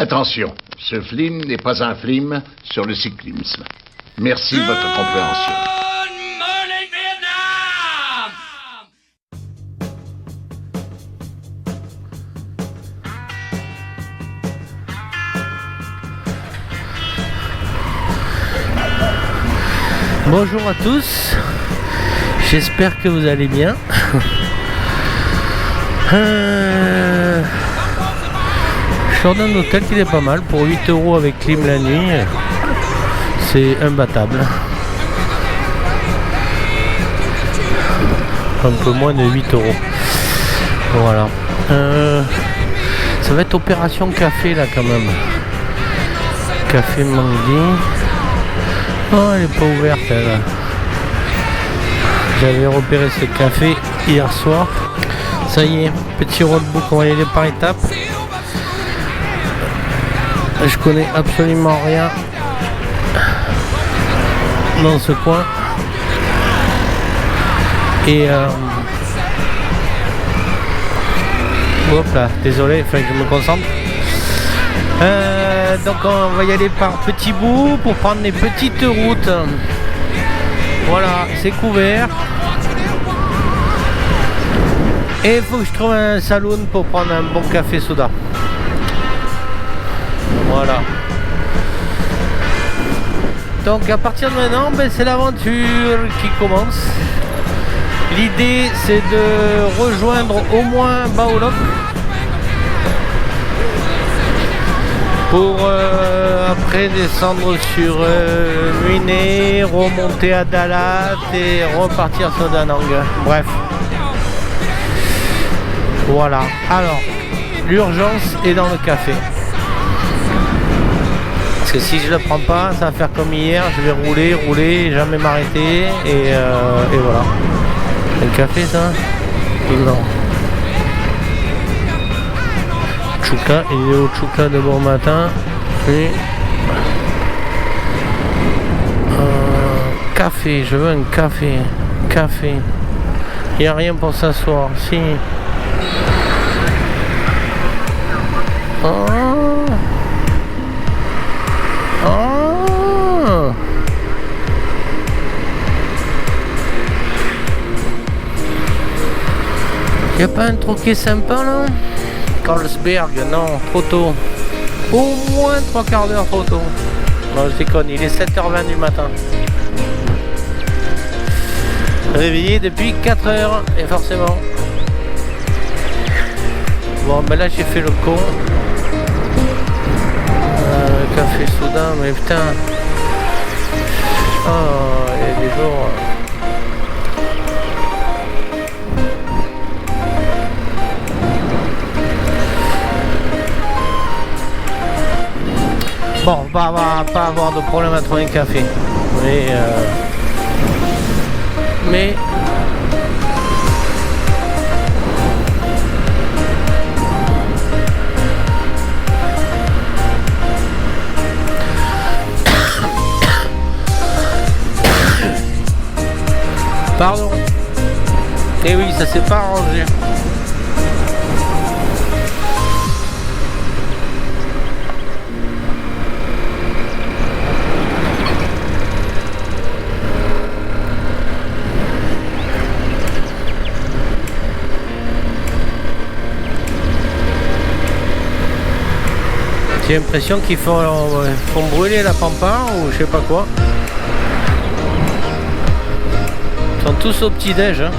Attention, ce film n'est pas un film sur le cyclisme. Merci de votre compréhension. Bonjour à tous, j'espère que vous allez bien. Je sors d'un hôtel qui est pas mal pour 8 € avec clim la nuit, c'est imbattable. Un peu moins de 8 €. Voilà. Ça va être opération café là quand même. Café Mangui. Oh, elle est pas ouverte elle. J'avais repéré ce café hier soir. Ça y est, petit roadbook, on va y aller par étapes. Je connais absolument rien dans ce coin. Et hop là, désolé, il fallait que je me concentre. Donc on va y aller par petits bouts pour prendre les petites routes. Voilà, c'est couvert. Et il faut que je trouve un saloon pour prendre un bon café soda. Voilà. Donc à partir de maintenant, c'est l'aventure qui commence. L'idée c'est de rejoindre au moins Baolok pour après descendre sur Muiné, remonter à Dalat et repartir sur Da Nang. Bref. Voilà. Alors, l'urgence est dans le café. Parce que si je le prends pas, ça va faire comme hier, je vais rouler, jamais m'arrêter et voilà. Le café ça? Non. Chouka, il est au Chouka de bon matin. Et café, je veux un café. Café. Il n'y a rien pour s'asseoir. Si. Oh. Oh. Y a pas un troquet sympa là? Carlsberg, non, trop tôt. Au moins 3 quarts d'heure trop tôt. Non, je déconne, il est 7h20 du matin. Réveillé depuis 4 heures, et forcément. Bon, ben là j'ai fait le con. Café soda, mais putain. Oh, il y a des jours. Bon, on va pas avoir de problème à trouver un café. Mais pardon. Eh oui, ça s'est pas arrangé. J'ai l'impression qu'ils font brûler la pampa ou je sais pas quoi. Ils sont tous au petit-déj. Hein.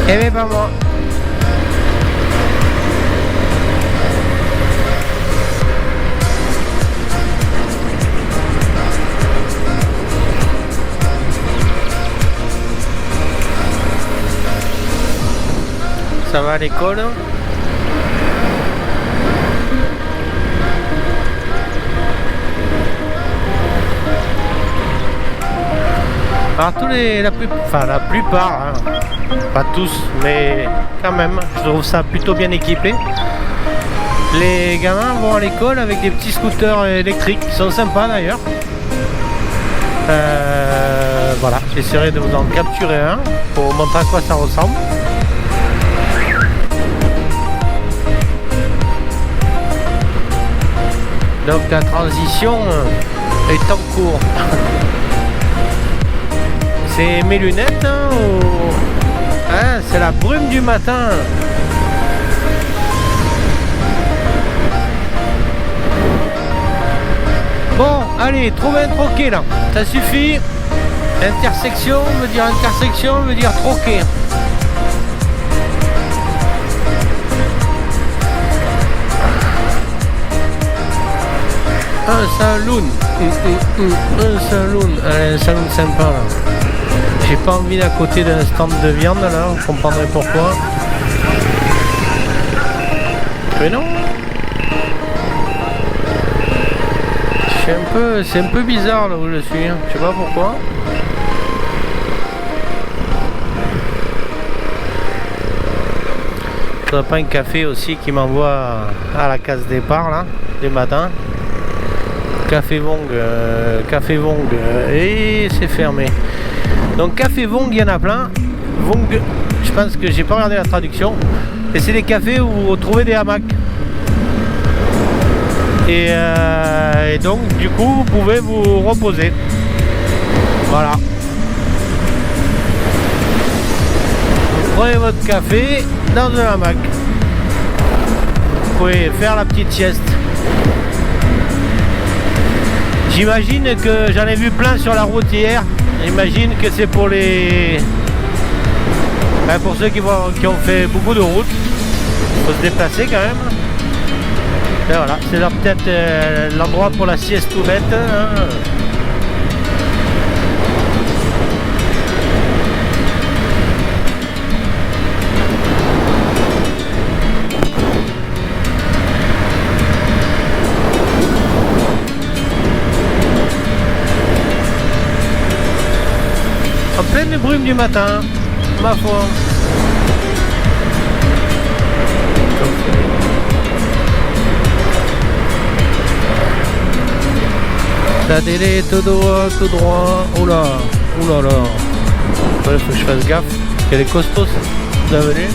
Eh bien pas moi. Ça va à l'école? Alors la plupart, hein, pas tous, mais quand même, je trouve ça plutôt bien équipé. Les gamins vont à l'école avec des petits scooters électriques qui sont sympas d'ailleurs. voilà, j'essaierai de vous en capturer un pour vous montrer à quoi ça ressemble. Donc la transition est en cours. C'est mes lunettes hein, ou... hein, c'est la brume du matin. Bon, allez, trouver un troquet là, ça suffit. Intersection veut dire troquet. Un saloon. Un saloon. Allez, un saloon sympa là. J'ai pas envie d'à côté d'un stand de viande là, vous comprendrez pourquoi. Mais non. C'est un peu bizarre là où je suis, je sais pas pourquoi. Faudrait pas un café aussi qui m'envoie à la case départ là, des matins. Café Vong, et c'est fermé. Donc Café Vong, il y en a plein. Vong, je pense que j'ai pas regardé la traduction. Et c'est des cafés où vous trouvez des hamacs. Et donc du coup vous pouvez vous reposer. Voilà. Vous prenez votre café dans un hamac. Vous pouvez faire la petite sieste. J'imagine que j'en ai vu plein sur la route hier. J'imagine que c'est pour les... ben pour ceux qui ont fait beaucoup de route. Il faut se déplacer quand même. Et voilà, c'est peut-être l'endroit pour la sieste tout bête. Hein. En pleine brume du matin, ma foi. La télé tout droit, tout droit. Oula, oula là. Il faut que je fasse gaffe. Elle est costaud, la venue.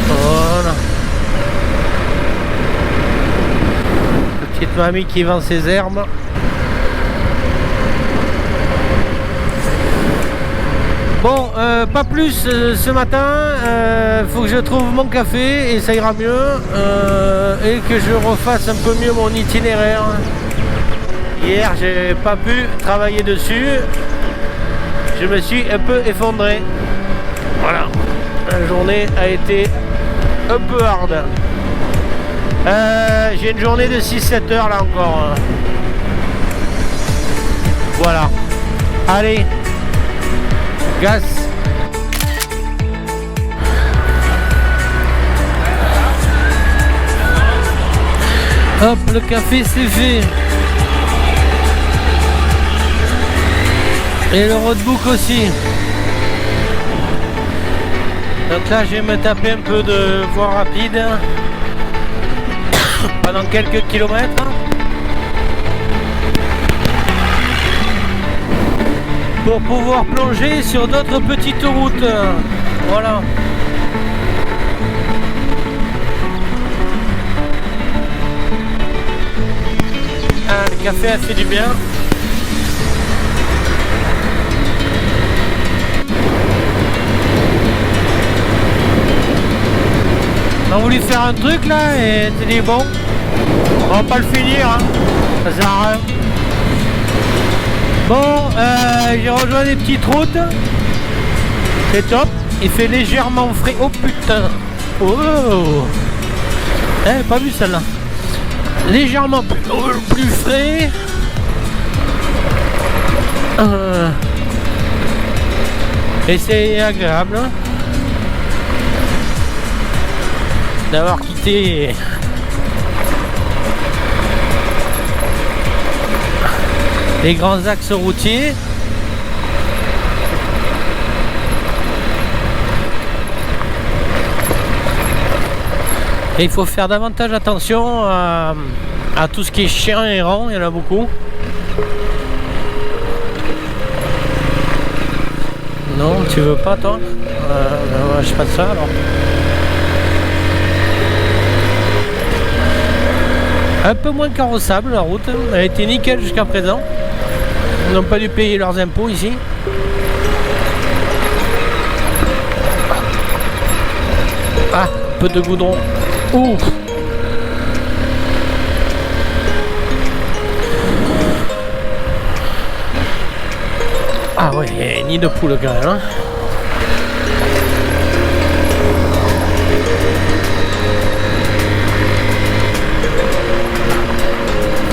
Voilà. Petite mamie qui vend ses herbes. Bon, pas plus ce matin. Faut que je trouve mon café et ça ira mieux. Et que je refasse un peu mieux mon itinéraire. Hier, j'ai pas pu travailler dessus. Je me suis un peu effondré. Voilà. La journée a été un peu hard. J'ai une journée de 6-7 heures là encore. Voilà. Allez. Gaz. Hop, le café c'est fait. Et le roadbook aussi. Donc là je vais me taper un peu de voie rapide pendant quelques kilomètres pour pouvoir plonger sur d'autres petites routes. Voilà. Ah, le café a fait du bien. On a voulu faire un truc là et t'es dit bon, on va pas le finir, hein. Ça sert à rien. Bon, j'ai rejoint des petites routes. C'est top. Il fait légèrement frais. Oh putain. Oh. Pas vu celle-là. Légèrement plus frais. Et c'est agréable hein, d'avoir quitté les grands axes routiers. Et il faut faire davantage attention à tout ce qui est chien errant, il y en a beaucoup. Non, tu veux pas toi? Je passe ça alors. Un peu moins carrossable la route, elle a été nickel jusqu'à présent. Ils n'ont pas dû payer leurs impôts ici. Ah, un peu de goudron. Ouf. Ah ouais, nid de poule quand même. Hein.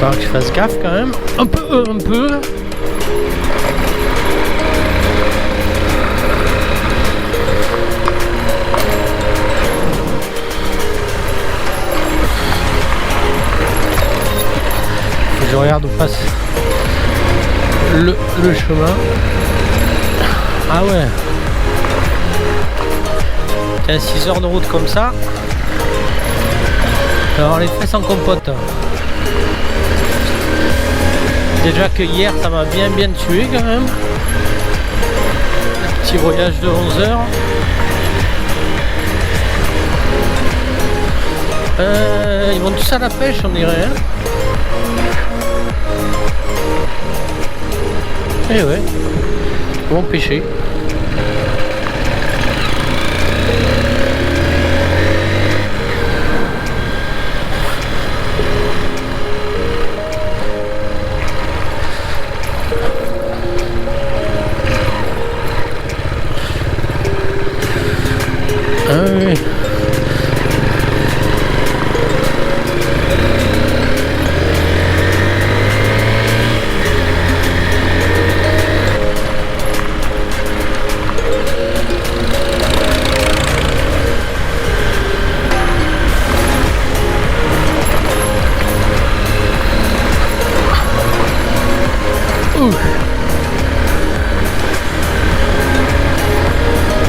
Faut que je fasse gaffe quand même. Un peu, un peu. Je regarde où passe le chemin. Ah ouais. Tiens, 6 heures de route comme ça. Alors les fesses en compote. Déjà que hier ça m'a bien tué quand même. Petit voyage de 11 heures. Ils vont tous à la pêche on dirait. Hein. Eh ouais, bon pêcher. Ah oui.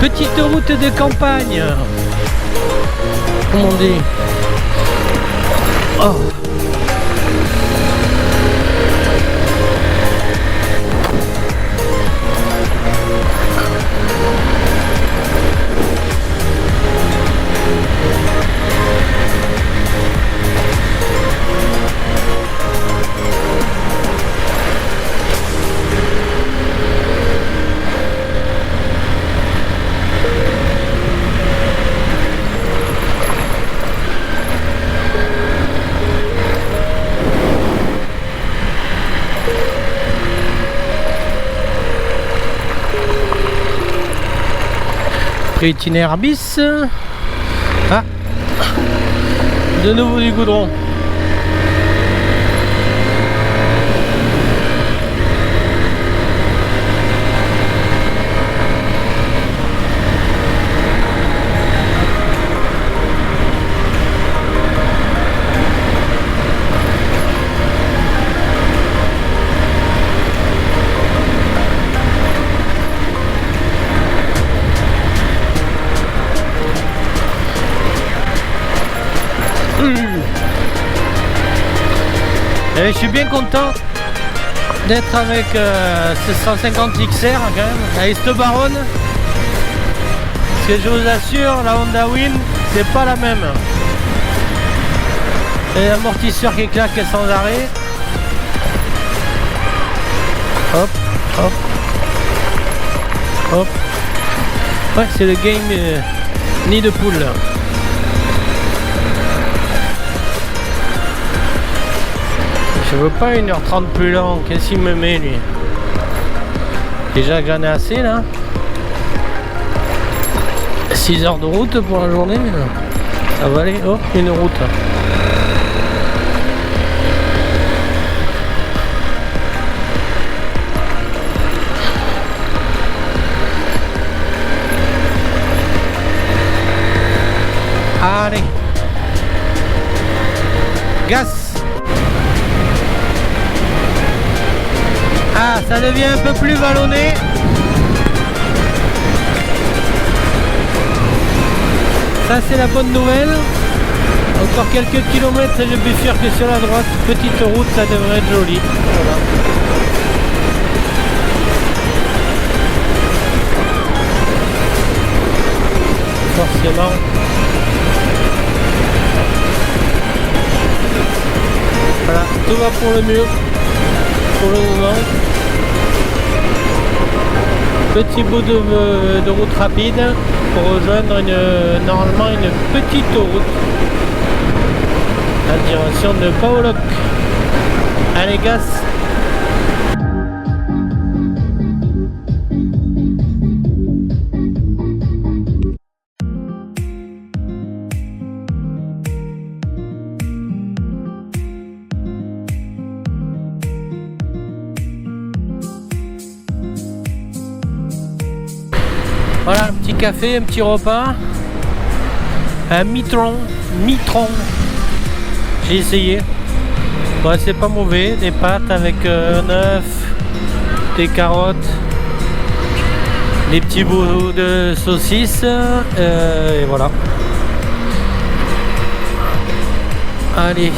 Petite route de campagne. Comment on dit? Oh. Itinéraire bis. Ah, de nouveau du goudron. Et je suis bien content d'être avec ce 150 XR quand même, avec cette baronne. Parce que je vous assure, la Honda Win, c'est pas la même. Et l'amortisseur qui claque sans arrêt. Hop, hop, hop. Ouais, c'est le game nid de poule. Je veux pas 1h30 plus long, qu'est-ce qu'il me met lui? Déjà que j'en ai assez là. 6 heures de route pour la journée, ça va aller, oh, une route. Allez. Gaz. Ah, ça devient un peu plus vallonné. Ça c'est la bonne nouvelle. Encore quelques kilomètres et je bifurque que sur la droite. Petite route, ça devrait être joli. Voilà. forcément. Voilà, tout va pour le mieux pour le moment. Petit bout de route rapide pour rejoindre normalement une petite route en direction de Paoloc. Allez, gaz! Voilà, un petit café, un petit repas, un mitron, j'ai essayé, ouais, c'est pas mauvais, des pâtes avec un œuf, des carottes, des petits bouts de saucisses, et voilà. Allez.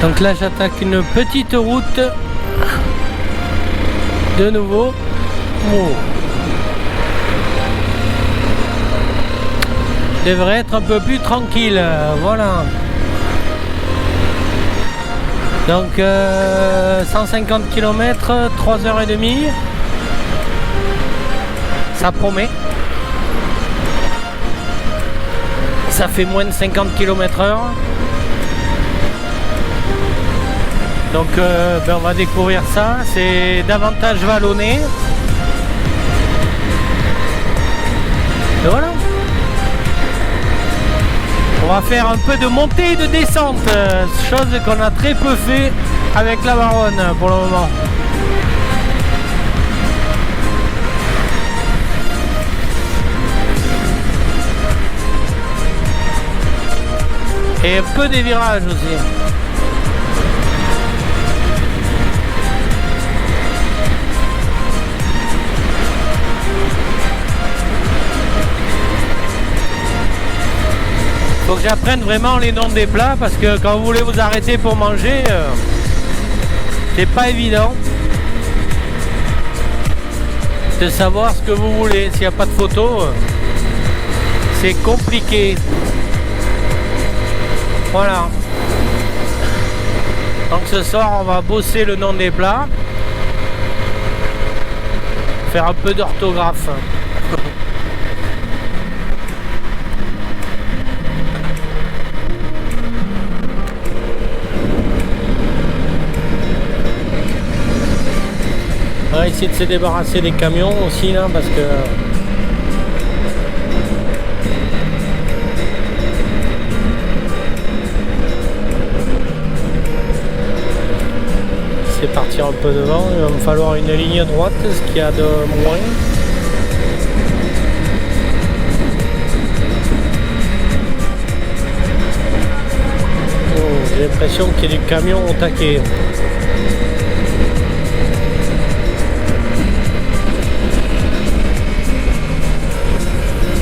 Donc là j'attaque une petite route. De nouveau, devrait être un peu plus tranquille, voilà. Donc 150 km, 3h30, ça promet. Ça fait moins de 50 km/h. Donc on va découvrir ça, c'est davantage vallonné. Et voilà. On va faire un peu de montée et de descente, chose qu'on a très peu fait avec la Baronne pour le moment. Et un peu des virages aussi. Faut que j'apprenne vraiment les noms des plats parce que quand vous voulez vous arrêter pour manger, c'est pas évident de savoir ce que vous voulez. S'il n'y a pas de photo, c'est compliqué. Voilà. Donc ce soir on va bosser le nom des plats, faire un peu d'orthographe. On va essayer de se débarrasser des camions aussi là parce que c'est partir un peu devant, il va me falloir une ligne droite, ce qu'il y a de moins. Oh, j'ai l'impression qu'il y a du camion au taquet.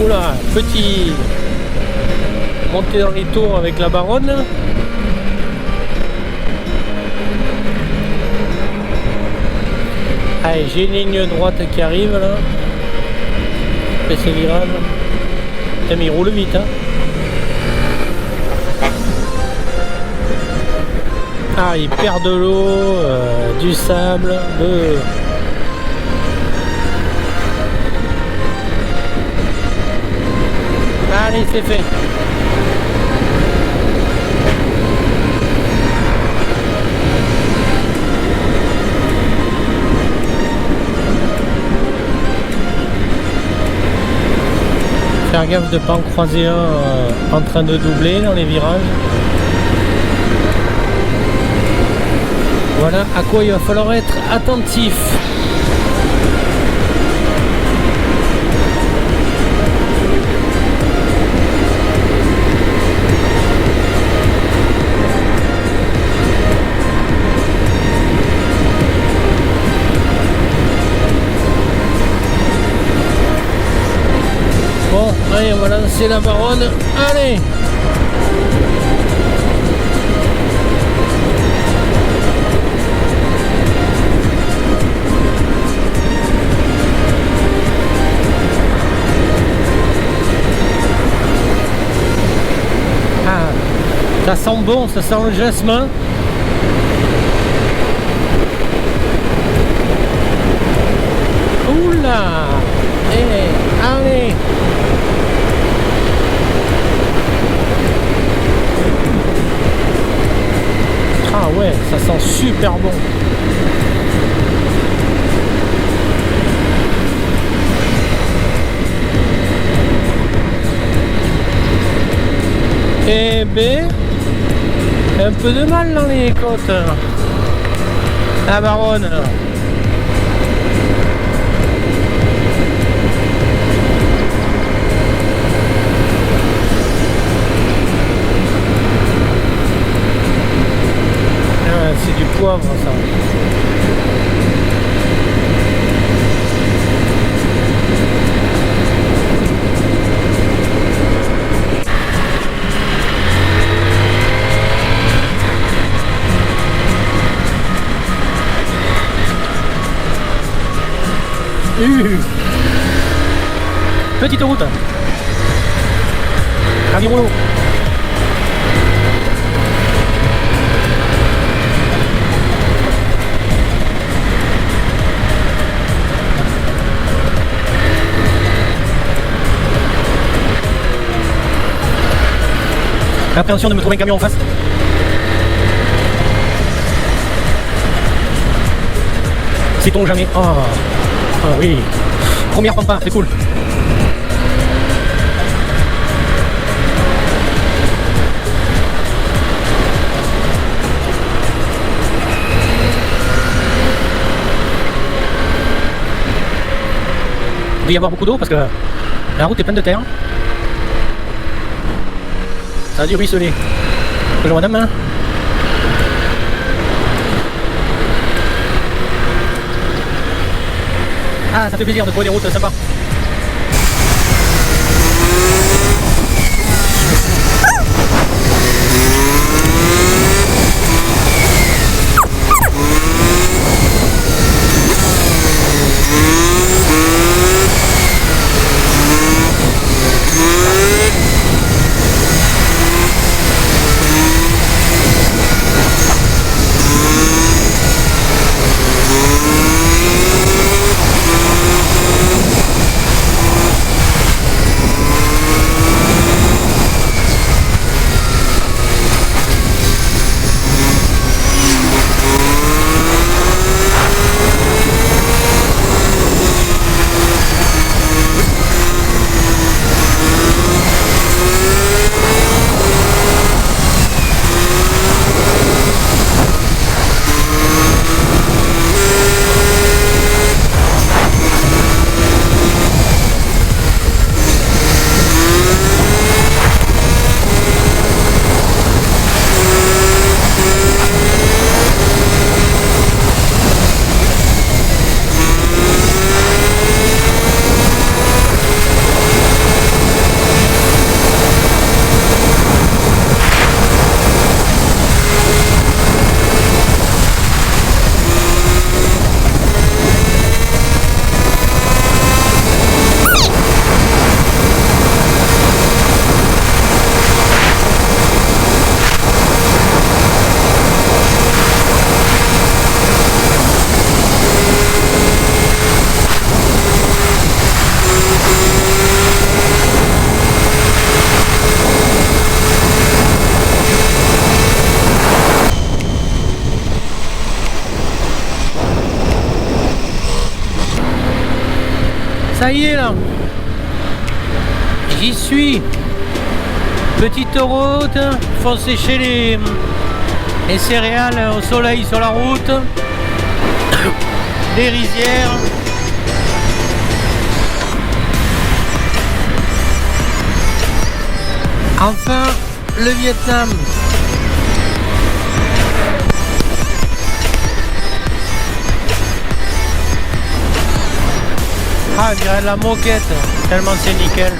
Oula, petit monter dans les tours avec la Baronne. Allez, j'ai une ligne droite qui arrive là. Après ces virages. Putain, mais il roule vite, hein. Ah, il perd de l'eau, du sable, Allez, c'est fait. Faire gaffe de ne pas en croiser un en train de doubler dans les virages. Voilà à quoi il va falloir être attentif. Bon, allez, on va lancer la Baronne. Allez! Ça sent bon, ça sent le jasmin. Oula! Allez! Ah ouais, ça sent super bon. Eh ben, un peu de mal dans les côtes. La baronne. Ah, c'est du poivre ça. Petite route. Aviron l'eau. Appréhension de me trouver un camion en face. Sait-on jamais. Oh. Ah oui. Première pampa, c'est cool. Il doit y avoir beaucoup d'eau parce que la route est pleine de terre. Ça a dû ruisseler. Bonjour madame. Hein. Ah, ça fait plaisir de trouver des routes sympas. Ça y est là, j'y suis. Petite route, faut sécher les céréales au soleil sur la route. Des rizières. Enfin, le Vietnam. Ah, je dirais de la moquette, tellement c'est nickel.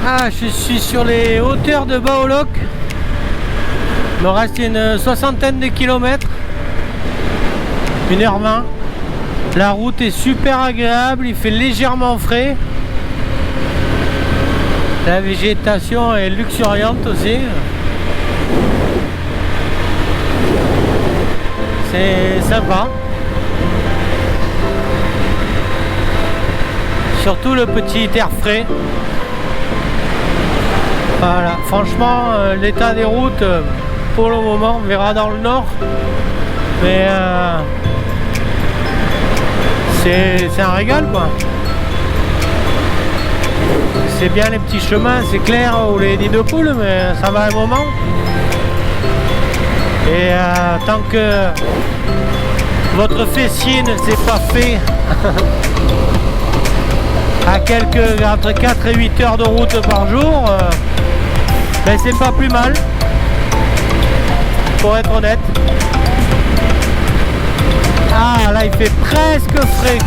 Ah, je suis sur les hauteurs de Baoloc. Il me reste une soixantaine de kilomètres. 1h20. La route est super agréable, il fait légèrement frais. La végétation est luxuriante aussi. C'est sympa. Surtout le petit air frais. Voilà, franchement, l'état des routes, pour le moment, on verra dans le nord. Mais c'est un régal, quoi. C'est bien les petits chemins, c'est clair, ou les nids de poules, mais ça va un moment. Et tant que votre fessier ne s'est pas fait à entre 4 et 8 heures de route par jour, ben c'est pas plus mal, pour être honnête. Ah, là il fait presque frais.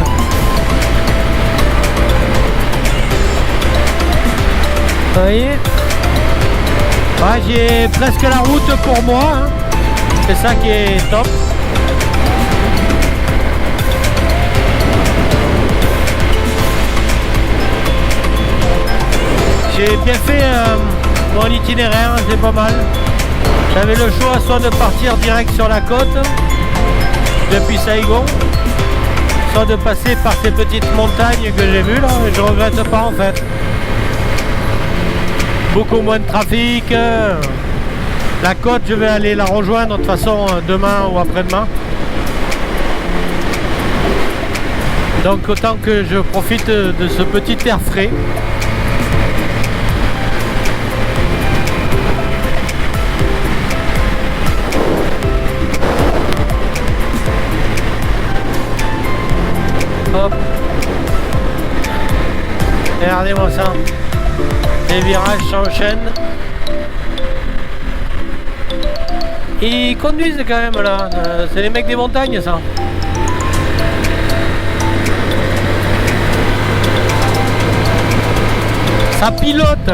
Vous voyez, ouais, j'ai presque la route pour moi, hein. C'est ça qui est top. J'ai bien fait mon itinéraire, c'est pas mal. J'avais le choix soit de partir direct sur la côte depuis Saigon, soit de passer par ces petites montagnes que j'ai vues là, et je regrette pas en fait. Beaucoup moins de trafic. La côte, je vais aller la rejoindre de toute façon demain ou après-demain. Donc autant que je profite de ce petit air frais. Hop. Regardez-moi ça. Les virages s'enchaînent. Ils conduisent quand même là. C'est les mecs des montagnes ça. Ça pilote.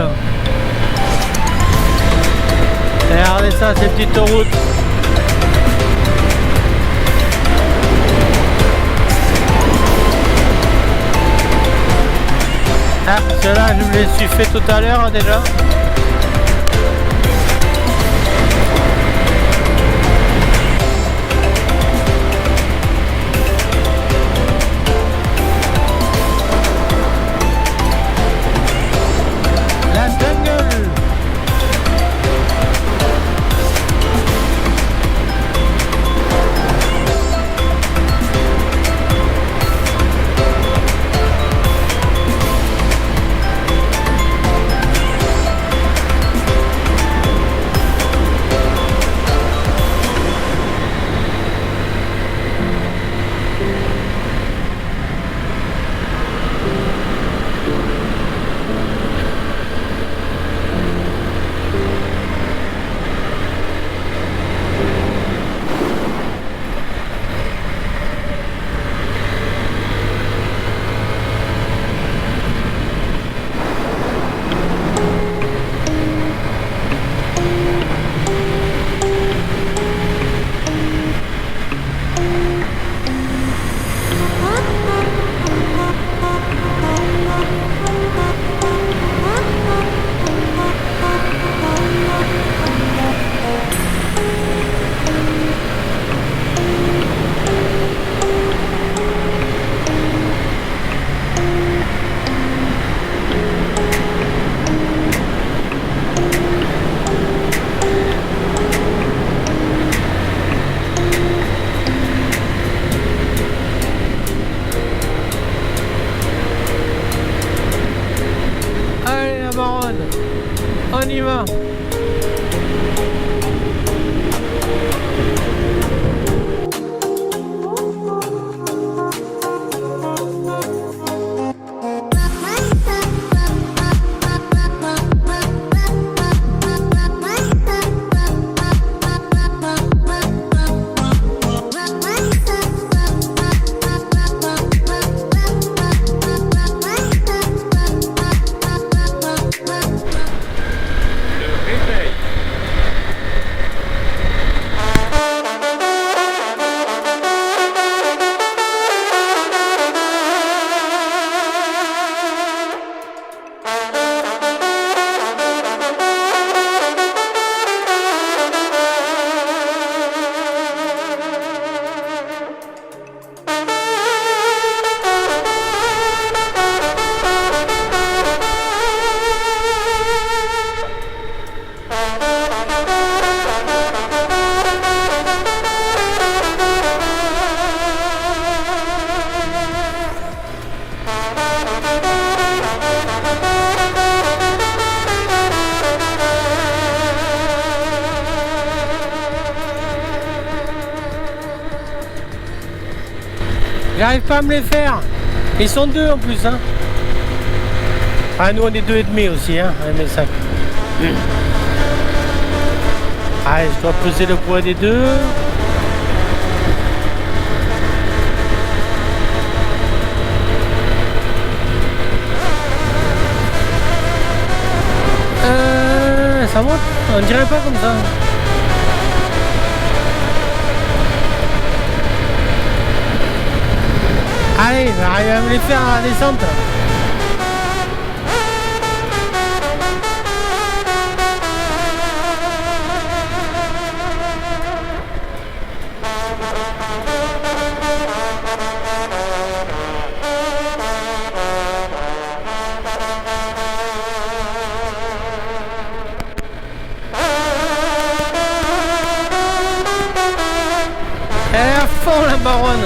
Regardez ça, ces petites routes. Ah, ceux-là, je me les suis fait tout à l'heure déjà. La jungle. on y va. J'arrive pas à me les faire. Ils sont deux en plus, hein. Ah, nous on est 2,5 aussi, hein, 1,5 m. Allez, je dois peser le poids des deux. Ça monte? On dirait pas comme ça. Allez, j'arrive à me les faire à la descente. Elle est à fond la baronne.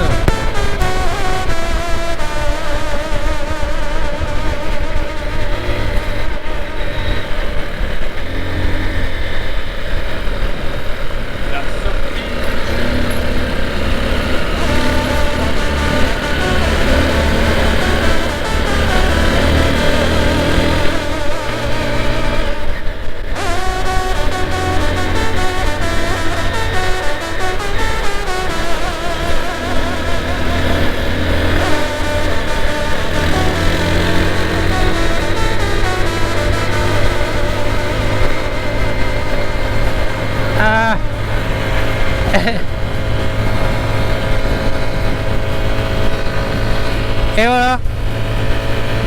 Et voilà,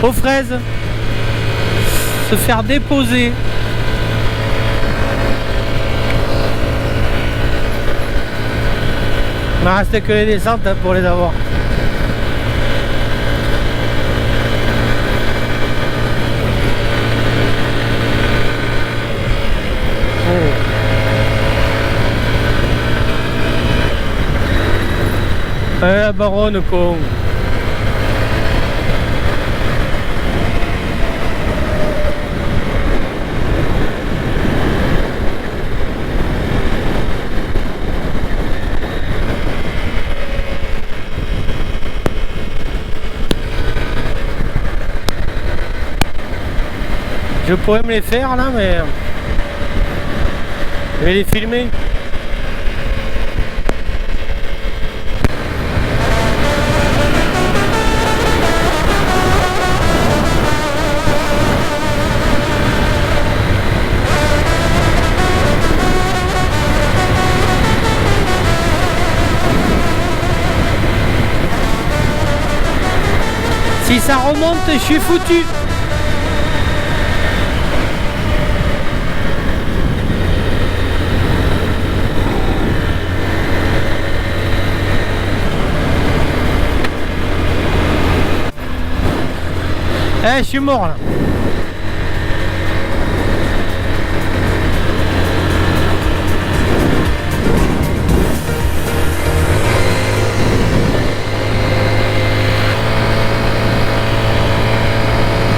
aux fraises, se faire déposer. Il me reste que les descentes pour les avoir. La baronne con. Je pourrais me les faire là, mais je vais les filmer. Si ça remonte, je suis foutu. Je suis mort là.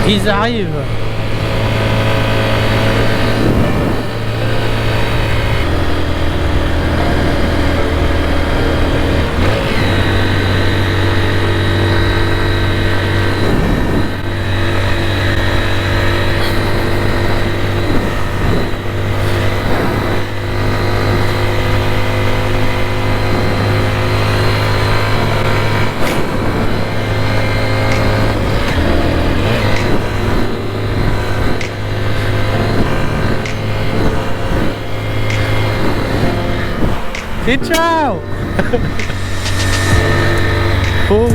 Ils arrivent. Et ciao. Oh.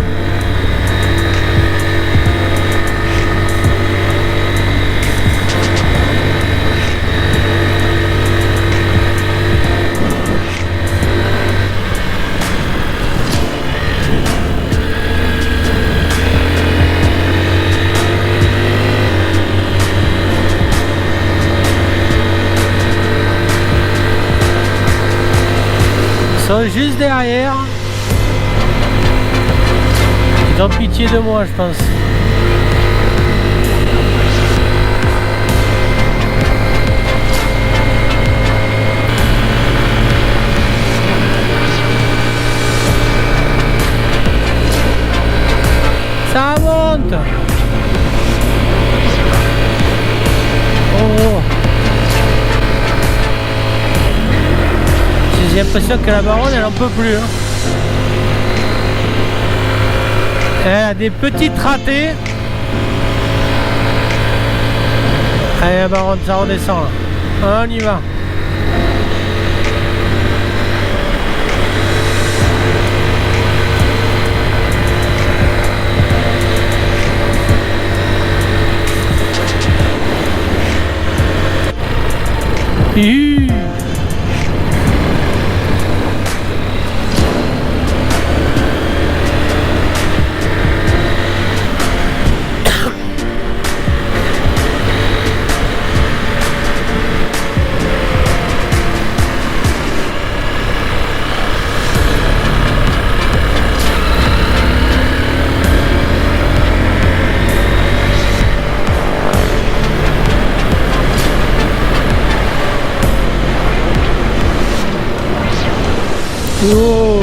Ils sont juste derrière. Ils ont pitié de moi, je pense. Ça monte. Oh. J'ai l'impression que la baronne elle en peut plus. Hein. Elle a des petites ratées. Allez la baronne, ça redescend là. On y va. Oh.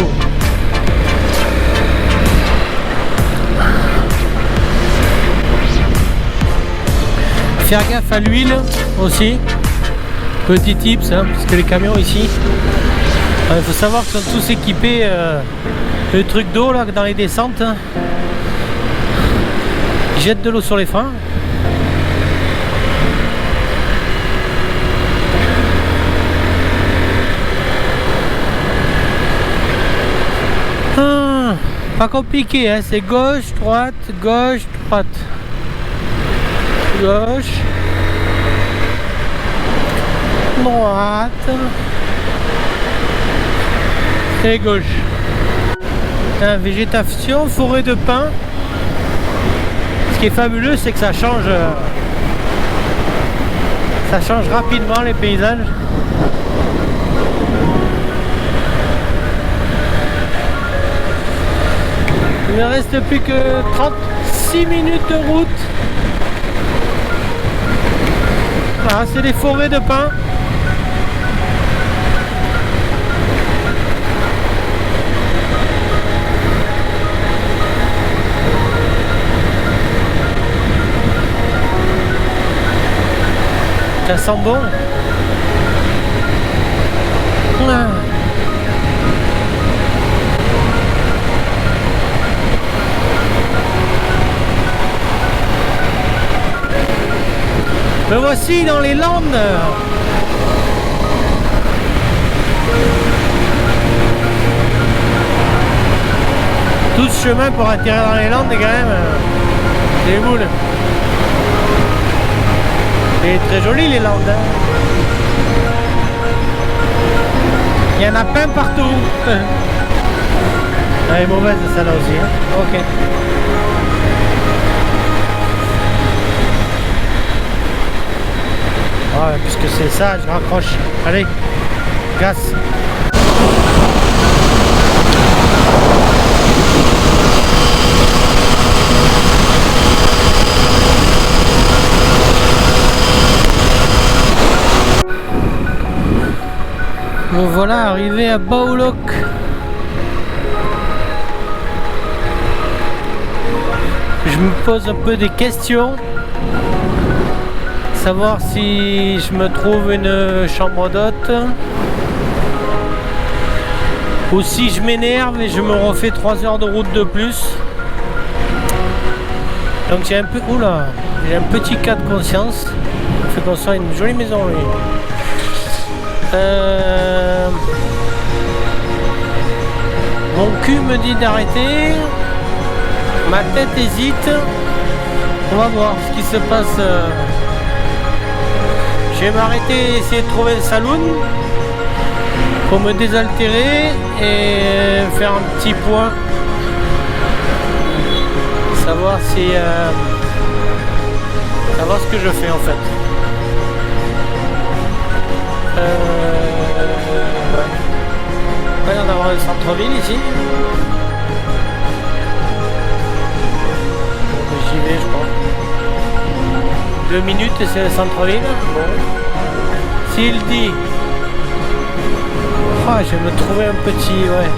Faire gaffe à l'huile aussi. Petit tips, hein, parce que les camions ici, il faut savoir qu'ils sont tous équipés le truc d'eau là dans les descentes. Ils jettent de l'eau sur les freins. Pas compliqué, hein, c'est gauche, droite, gauche, droite. Gauche. Droite. Et gauche. Végétation, forêt de pins. Ce qui est fabuleux, c'est que ça change rapidement les paysages. Il ne reste plus que 36 minutes de route. Voilà, c'est des forêts de pins. Ça sent bon. Ah. Me voici dans les Landes. Tout ce chemin pour atterrir dans les Landes est quand même des boules. C'est très joli les Landes. Hein. Il y en a plein partout. Elle est mauvaise celle-là aussi. Hein. Ok. Ouais, puisque c'est ça, je raccroche. Allez, gaz. Nous voilà arrivés à Bauloc. Je me pose un peu des questions. Savoir si je me trouve une chambre d'hôte ou si je m'énerve et je me refais 3 heures de route de plus. Donc j'ai un peu, oula, j'ai un petit cas de conscience. Il faut qu'on soit une jolie maison lui. Mon cul me dit d'arrêter. Ma tête hésite. On va voir ce qui se passe. Je vais m'arrêter, essayer de trouver le saloon pour me désaltérer et faire un petit point. Savoir si savoir ce que je fais en fait. Il va y en avoir un centre-ville ici. J'y vais, je crois. 2 minutes et c'est le centre-ville. Bon. S'il dit je vais me trouver un petit, ouais.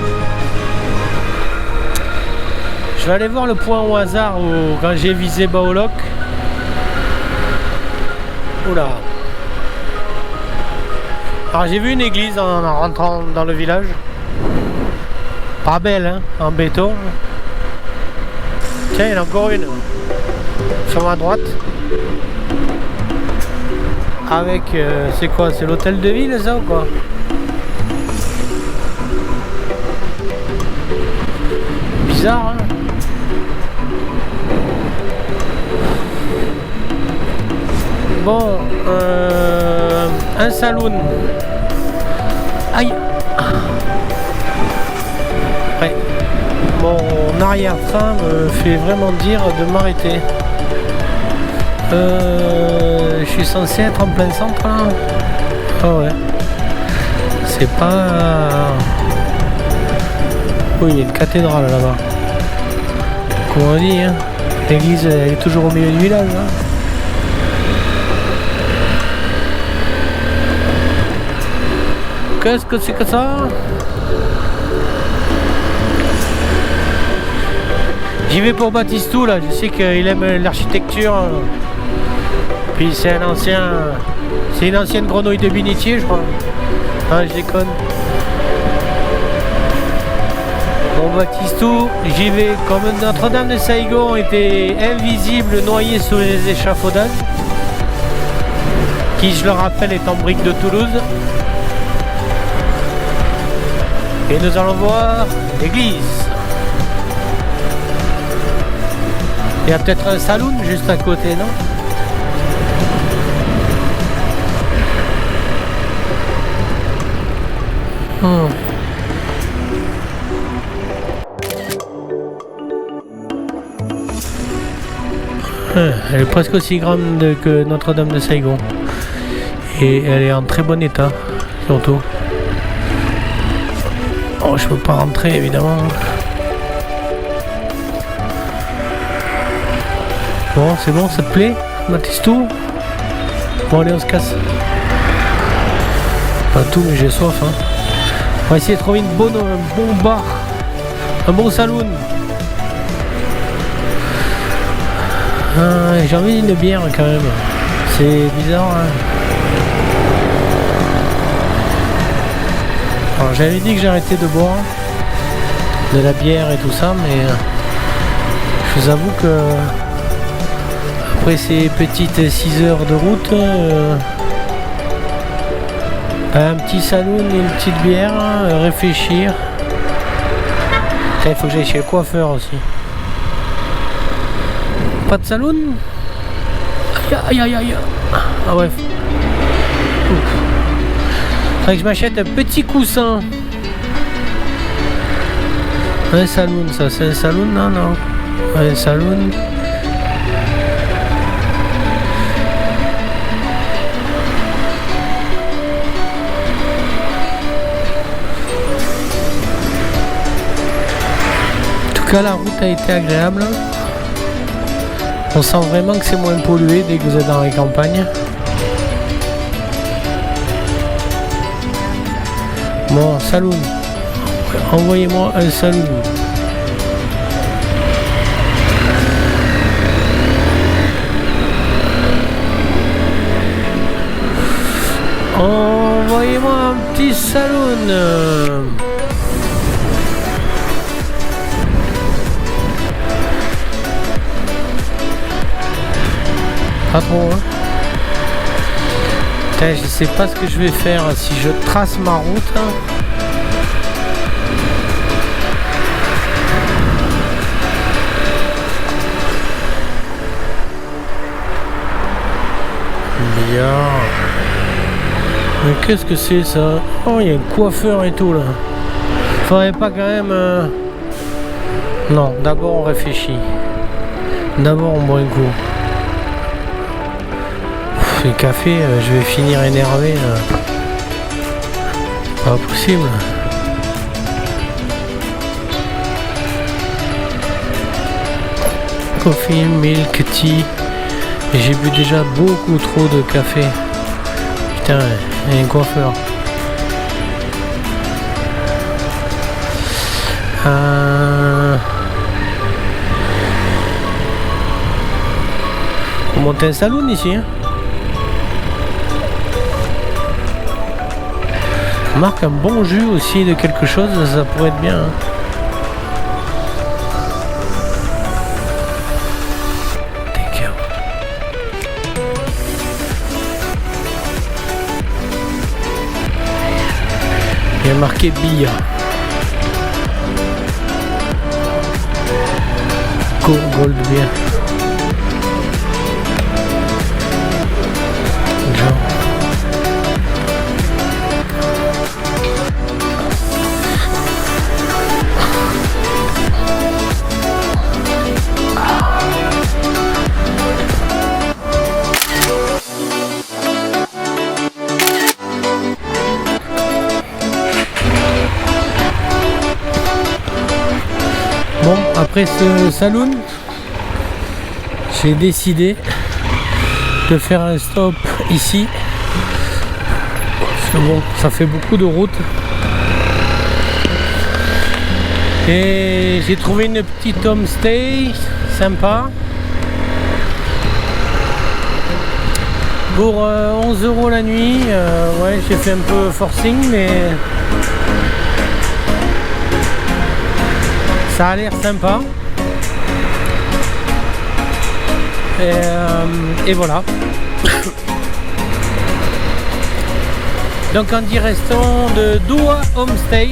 Je vais aller voir le point au hasard où, quand j'ai visé Baoloc. Oula. Alors j'ai vu une église en rentrant dans le village. Pas belle, hein, en béton. Tiens, il y en a encore une. Sur ma droite. Avec, c'est quoi? C'est l'hôtel de ville ça ou quoi? Bizarre, hein? Bon, un saloon. Aïe. Ouais. Mon arrière-train me fait vraiment dire de m'arrêter. Je suis censé être en plein centre là. Ah ouais. C'est pas... Oui, il y a une cathédrale là-bas. Comme on dit, hein. L'église elle est toujours au milieu du village. Hein. Qu'est-ce que c'est que ça? J'y vais pour Batistou là, je sais qu'il aime l'architecture. Puis c'est un ancien... C'est une ancienne grenouille de Binitier je crois. Ah je déconne. Bon Batistou, j'y vais comme Notre-Dame de Saigon était invisible, noyée sous les échafaudages. Qui je le rappelle est en brique de Toulouse. Et nous allons voir l'église. Il y a peut-être un saloon juste à côté, non? Elle est presque aussi grande que Notre-Dame de Saigon. Et elle est en très bon état, surtout. Oh, je peux pas rentrer évidemment. Bon, c'est bon, ça te plaît, Batistou? Bon, allez, on se casse. Pas tout, mais j'ai soif. Hein. On va essayer de trouver un bon bar, un bon saloon. J'ai envie d'une bière quand même. C'est bizarre. Hein. Alors j'avais dit que j'arrêtais de boire de la bière et tout ça, mais je vous avoue que après ces petites 6 heures de route, un petit saloon et une petite bière, réfléchir. Il faut que j'aille chez le coiffeur aussi. Pas de saloon? Aïe aïe aïe. Ah bref. Faudrait que je m'achète un petit coussin. Un saloon, ça c'est un saloon? Non, non. Un saloon. En tout cas, la route a été agréable. On sent vraiment que c'est moins pollué dès que vous êtes dans les campagnes. Bon, saloon. Envoyez-moi un saloon. Envoyez-moi un petit saloon. Pas trop, hein. Putain, je sais pas ce que je vais faire si je trace ma route. Hein. Billard. Mais qu'est-ce que c'est ça? Oh, il y a un coiffeur et tout là. Faudrait pas quand même... Non, d'abord on réfléchit. D'abord on boit un coup. Le café, je vais finir énervé là. Pas possible. Coffee, milk, tea. J'ai bu déjà beaucoup trop de café. Putain, il y a un coiffeur. On monte un saloon ici. Hein. On marque un bon jus aussi de quelque chose, ça pourrait être bien. Hein. Il y a marqué billard. Gold bien. Bon, après ce saloon, j'ai décidé de faire un stop ici. Parce que bon, ça fait beaucoup de route. Et j'ai trouvé une petite homestay sympa. Pour 11 € la nuit. Ouais, j'ai fait un peu forcing, mais... ça a l'air sympa. Et voilà. Donc en direction de Doua Homestay.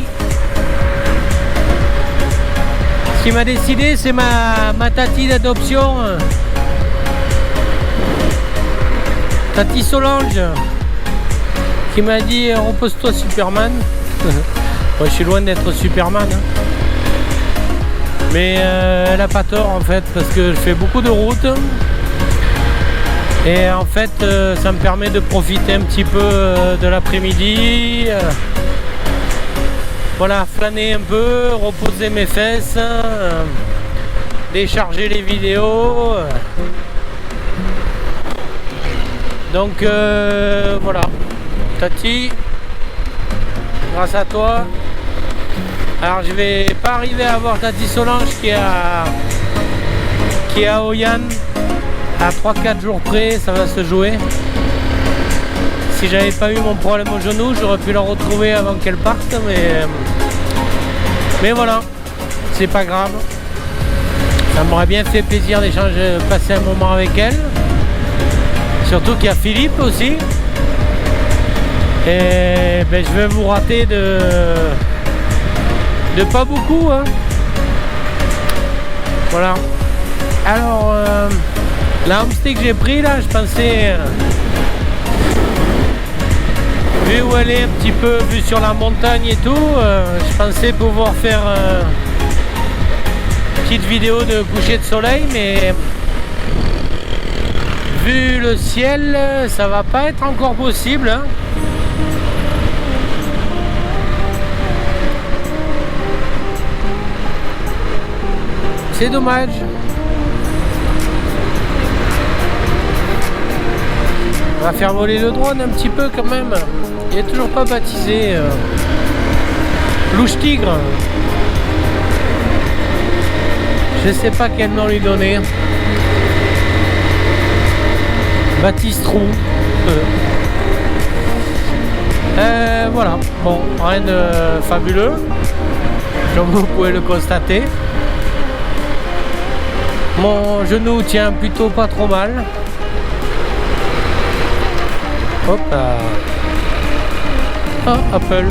Ce qui m'a décidé, c'est ma tati d'adoption. Tati Solange. Qui m'a dit repose-toi Superman. Moi, je suis loin d'être Superman. Hein. Mais elle a pas tort en fait, parce que je fais beaucoup de routes. Et en fait, ça me permet de profiter un petit peu de l'après-midi. Voilà, flâner un peu, reposer mes fesses, décharger les vidéos. Donc voilà, Tati, grâce à toi. Alors je vais pas arriver à voir Tati Solange qui est à Oyan. À 3-4 jours près, ça va se jouer. Si j'avais pas eu mon problème au genou, j'aurais pu la retrouver avant qu'elle parte, mais voilà, c'est pas grave. Ça m'aurait bien fait plaisir d'échanger, passer un moment avec elle. Surtout qu'il y a Philippe aussi. Et ben, je vais vous rater de pas beaucoup. Hein. Voilà. Alors, la homestay que j'ai pris là, je pensais, vu où elle est un petit peu, vue sur la montagne et tout, je pensais pouvoir faire une petite vidéo de coucher de soleil, mais vu le ciel, ça va pas être encore possible. Hein. C'est dommage. On va faire voler le drone un petit peu quand même. Il n'est toujours pas baptisé. Louche Tigre. Je sais pas quel nom lui donner. Baptiste Trou. Voilà. Bon, rien de fabuleux. Comme vous pouvez le constater. Mon genou tient plutôt pas trop mal. Hop là. Ah, Apple.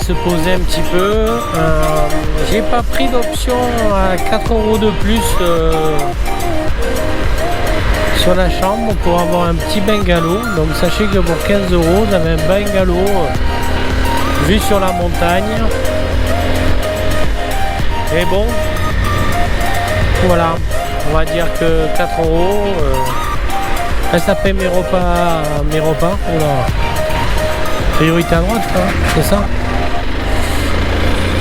se poser un petit peu. J'ai pas pris d'option à 4 € de plus sur la chambre pour avoir un petit bungalow. Donc sachez que pour 15 € j'avais un bungalow vue sur la montagne. Et bon, voilà, on va dire que 4 €. Ça paye mes repas. Oula. Priorité à droite, hein, c'est ça.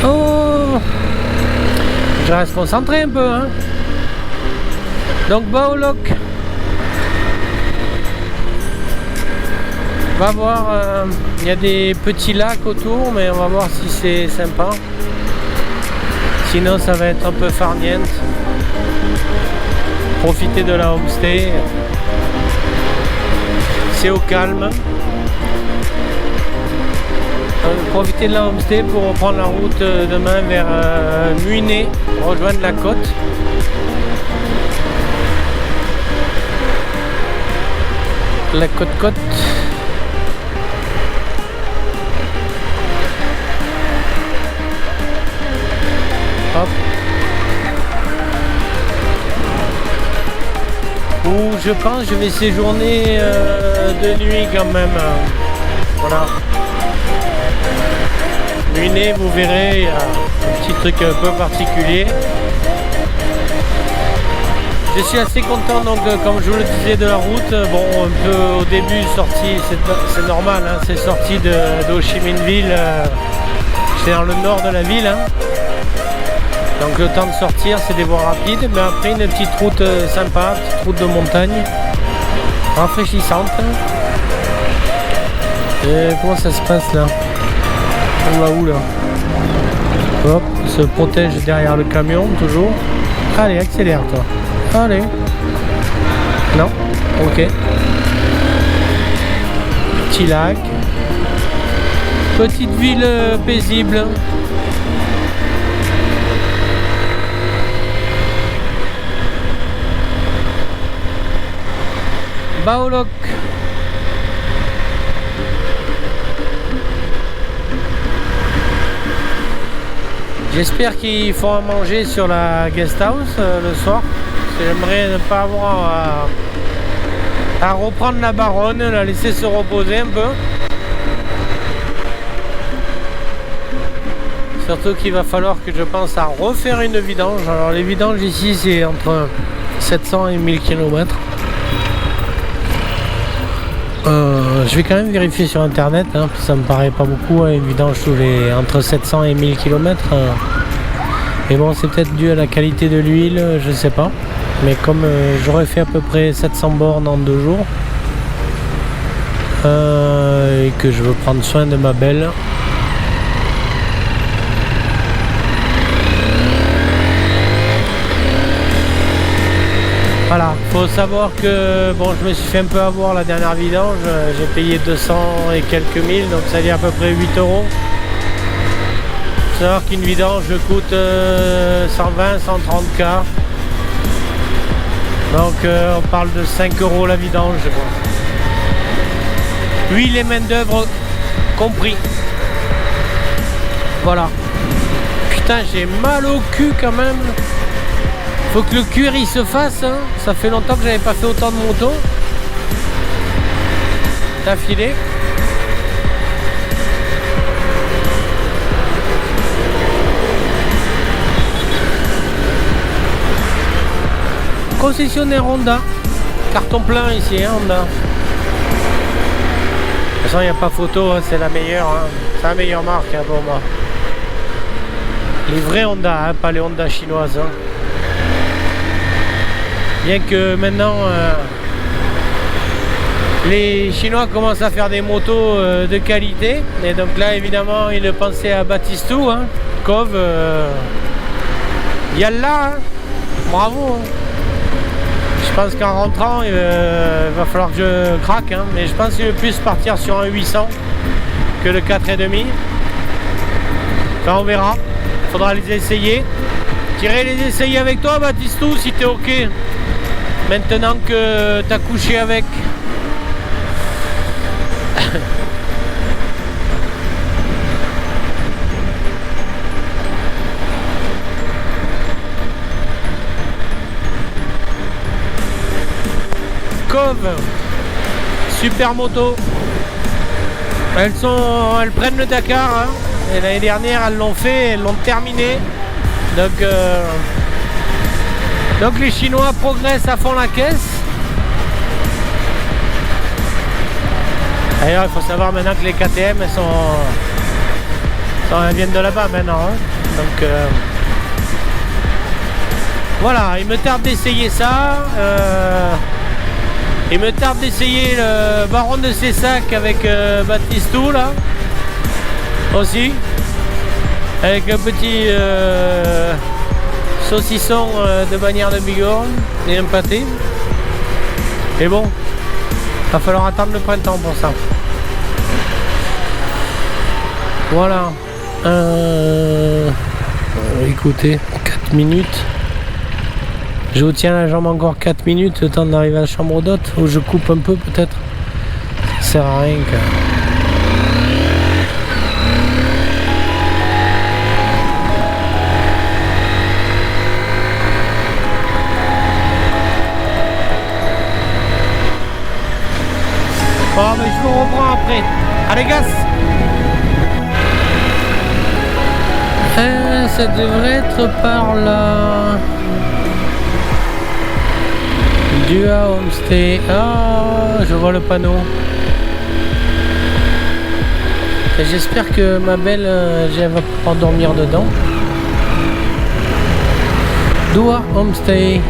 Oh, je reste concentré un peu, hein. Donc Baolok, on va voir. Il y a des petits lacs autour, mais on va voir si c'est sympa. Sinon, ça va être un peu farniente. Profiter de la homestay. C'est au calme. Profiter de la homestay pour reprendre la route demain vers Muinet, rejoindre la côte. La côte. Hop. Où je pense je vais séjourner de nuit quand même. Voilà. Muinet, vous verrez, il y a un petit truc un peu particulier. Je suis assez content, donc comme je vous le disais, de la route. Bon, un peu au début sorti, c'est normal, hein, c'est sorti de Ho Chi Minh Ville. C'est dans le nord de la ville. Hein. Donc le temps de sortir, c'est des voies rapides, mais après une petite route sympa, petite route de montagne, rafraîchissante. Et comment ça se passe là? On va où là? Hop, se protège derrière le camion toujours. Allez, accélère toi. Allez. Non? Ok. Petit lac. Petite ville paisible. Baolok. J'espère qu'ils font à manger sur la guest house le soir. J'aimerais ne pas avoir à reprendre la baronne, la laisser se reposer un peu. Surtout qu'il va falloir que je pense à refaire une vidange. Alors les vidanges ici c'est entre 700 et 1000 km. Je vais quand même vérifier sur internet, hein, ça me paraît pas beaucoup, hein, une vidange entre 700 et 1000 km. Mais bon, c'est peut-être dû à la qualité de l'huile, je sais pas. Mais comme j'aurais fait à peu près 700 bornes en 2 jours, et que je veux prendre soin de ma belle, voilà, faut savoir que bon, je me suis fait un peu avoir la dernière vidange, j'ai payé 200 et quelques mille, donc ça dit à peu près 8 €. Faut savoir qu'une vidange coûte 120, 130 K. Donc on parle de 5 € la vidange. Huile et main d'œuvre compris. Voilà. Putain, j'ai mal au cul quand même. Faut que le cuir il se fasse, hein. Ça fait longtemps que j'avais pas fait autant de moto d'affilée. Concessionnaire Honda, carton plein ici, hein, Honda. De toute façon il n'y a pas photo, hein, c'est la meilleure, hein. C'est la meilleure marque, hein, pour moi. Les vrais Honda, hein, pas les Honda chinoises, hein. Bien que maintenant les Chinois commencent à faire des motos de qualité, et donc là évidemment ils pensaient à Batistou, hein. Cove, Yalla, hein. Bravo, hein. Je pense qu'en rentrant il va falloir que je craque, hein. Mais je pense qu'il va plus partir sur un 800 que le 4,5. Enfin on verra, faudra les essayer. J'irai les essayer avec toi Batistou si t'es ok. Maintenant que t'as couché avec. Love. Super moto. Elles prennent le Dakar. Hein. Et l'année dernière, elles l'ont fait, elles l'ont terminé. Donc les Chinois progressent à fond la caisse. D'ailleurs, il faut savoir maintenant que les KTM, elles viennent de là-bas maintenant. Hein. Donc voilà, il me tarde d'essayer ça. Il me tarde d'essayer le Baron de Cessac avec Battistou là. Aussi. Avec le petit saucisson de bannière de Bigorre et un pâté. Et bon, il va falloir attendre le printemps pour ça. Voilà. Écoutez, 4 minutes. Je vous tiens la jambe encore 4 minutes, le temps d'arriver à la chambre d'hôte, où je coupe un peu peut-être. Ça sert à rien que... Oh mais je vous reprends après. Allez gaz. Ça devrait être par là. Dua Homestay. Ah, je vois le panneau. J'espère que ma belle, elle va pouvoir dormir dedans. Dua Homestay.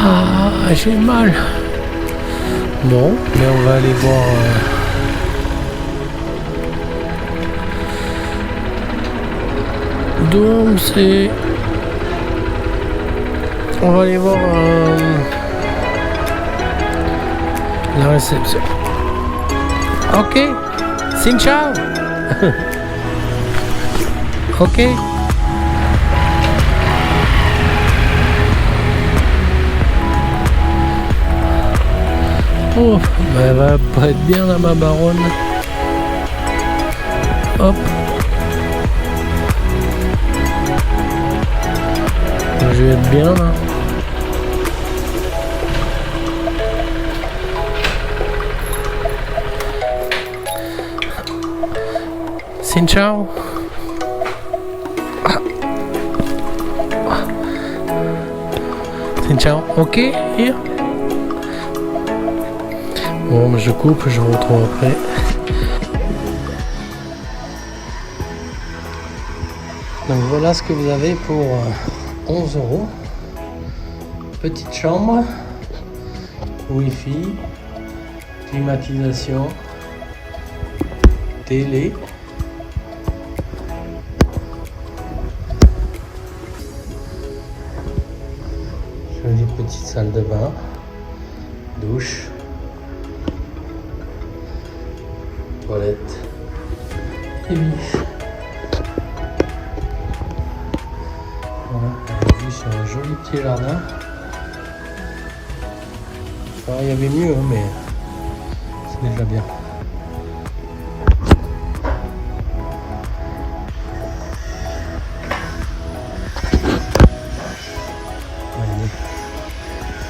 Ah, j'ai mal. Bon, mais on va aller voir. Donc c'est. On va aller voir la réception. Ok. Xin ciao. Ok. Oh, bah elle va pas être bien là ma baronne. Hop. Je vais être bien là. Xin ciao. Xin ciao. Ok, here. Bon, mais je coupe, je vous retrouve après. Donc voilà ce que vous avez pour 11 €. Petite chambre, Wi-Fi, climatisation, télé. Jolie petite salle de bain, douche. Toilette et biche. Voilà, on a vu sur un joli petit jardin. Alors, il y avait mieux, hein, mais c'est déjà bien.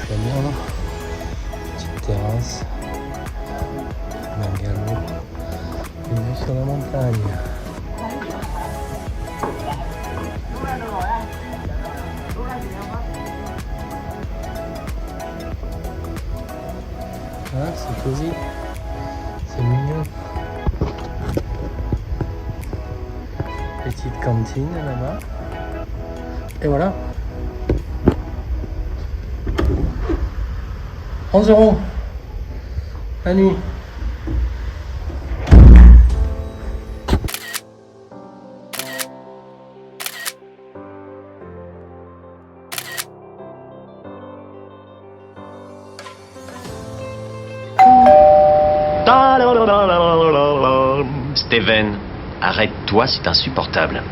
C'est bien là. Petite terrasse. Bungalow. Une vue sur la montagne. Ah, c'est cosy. C'est mignon. Petite cantine là-bas. Et voilà. 11 € la nuit. Steven, arrête-toi, c'est insupportable.